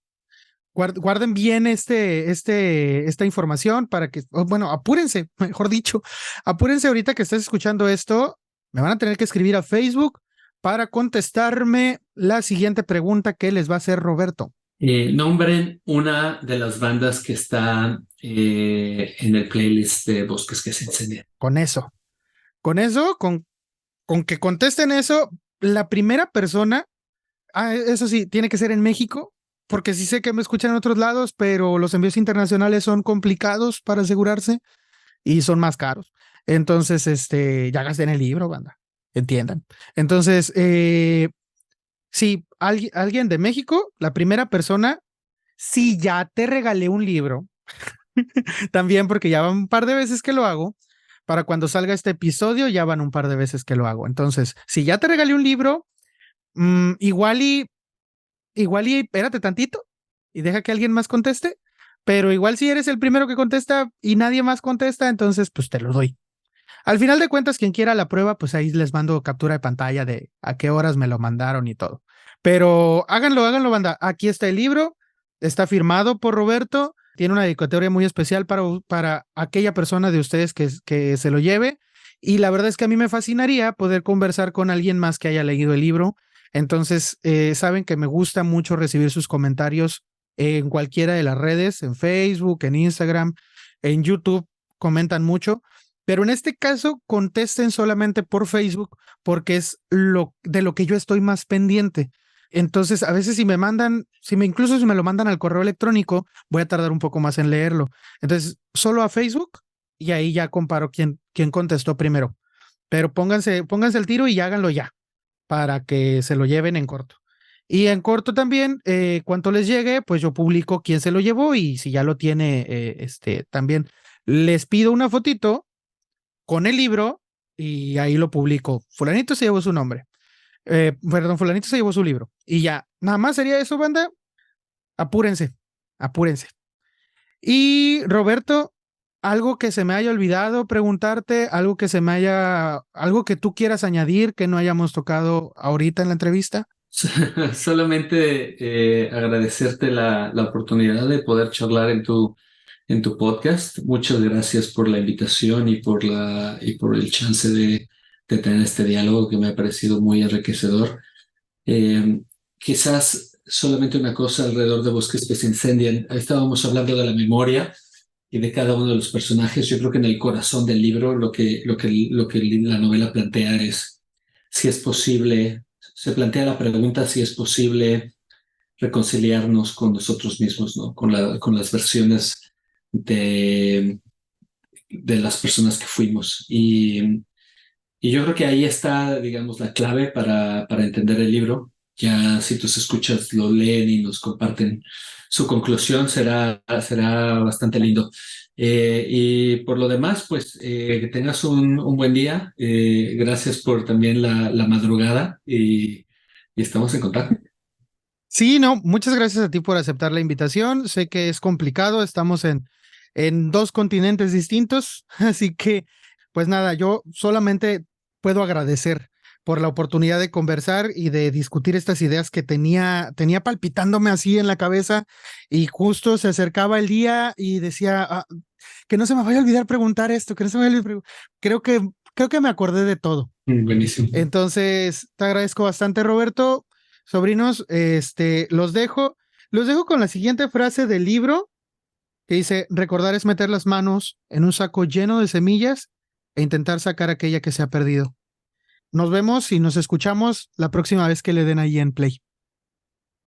guarden bien esta información para que, bueno, apúrense, mejor dicho, apúrense ahorita que estés escuchando esto. Me van a tener que escribir a Facebook para contestarme la siguiente pregunta que les va a hacer Roberto. Nombren una de las bandas que está en el playlist de Bosques que se incendian. Con eso, con que contesten eso, la primera persona, eso sí, tiene que ser en México, porque sí sé que me escuchan en otros lados, pero los envíos internacionales son complicados para asegurarse. y son más caros. Entonces, ya gasté en el libro, banda, entiendan. Entonces, si alguien de México, la primera persona, si ya te regalé un libro, también porque ya van un par de veces que lo hago, para cuando salga este episodio ya van un par de veces que lo hago. Entonces, si ya te regalé un libro, igual y espérate tantito y deja que alguien más conteste, pero igual si eres el primero que contesta y nadie más contesta, entonces pues te lo doy. Al final de cuentas, quien quiera la prueba, pues ahí les mando captura de pantalla de a qué horas me lo mandaron y todo. Pero háganlo, banda. Aquí está el libro, está firmado por Roberto, tiene una dedicatoria muy especial para aquella persona de ustedes que se lo lleve. Y la verdad es que a mí me fascinaría poder conversar con alguien más que haya leído el libro. Entonces, saben que me gusta mucho recibir sus comentarios en cualquiera de las redes, en Facebook, en Instagram, en YouTube, comentan mucho. Pero en este caso, contesten solamente por Facebook porque es de lo que yo estoy más pendiente. Entonces, a veces incluso si me lo mandan al correo electrónico, voy a tardar un poco más en leerlo. Entonces, solo a Facebook y ahí ya comparo quién contestó primero. Pero pónganse el tiro y háganlo ya para que se lo lleven en corto. Y en corto también, cuando les llegue, pues yo publico quién se lo llevó y si ya lo tiene, también les pido una fotito con el libro y ahí lo publico. Fulanito se llevó su nombre. Perdón, fulanito se llevó su libro. Y ya, nada más sería eso, banda. Apúrense, apúrense. Y Roberto, algo que se me haya olvidado preguntarte, algo que tú quieras añadir que no hayamos tocado ahorita en la entrevista. Solamente agradecerte la oportunidad de poder charlar en tu podcast. Muchas gracias por la invitación y por el chance de tener este diálogo que me ha parecido muy enriquecedor. Eh, Quizás solamente una cosa alrededor de Bosques que se incendian. Estábamos hablando de la memoria y de cada uno de los personajes. Yo creo que en el corazón del libro lo que la novela plantea es si es posible, se plantea la pregunta si es posible reconciliarnos con nosotros mismos, ¿no? Con las versiones de, de las personas que fuimos. Y yo creo que ahí está, digamos, la clave para entender el libro. Ya si tus escuchas lo leen y nos comparten su conclusión, será bastante lindo. Y por lo demás, pues que tengas un buen día. Gracias por también la madrugada y estamos en contacto. Sí, no, muchas gracias a ti por aceptar la invitación. Sé que es complicado, estamos en dos continentes distintos, así que, pues nada, yo solamente puedo agradecer por la oportunidad de conversar y de discutir estas ideas que tenía palpitándome así en la cabeza y justo se acercaba el día y decía, que no se me vaya a olvidar preguntar esto, que no se me vaya a olvidar. Creo que, creo que me acordé de todo. Buenísimo. Entonces, te agradezco bastante, Roberto. Sobrinos, los dejo con la siguiente frase del libro que dice, recordar es meter las manos en un saco lleno de semillas e intentar sacar aquella que se ha perdido. Nos vemos y nos escuchamos la próxima vez que le den ahí en play.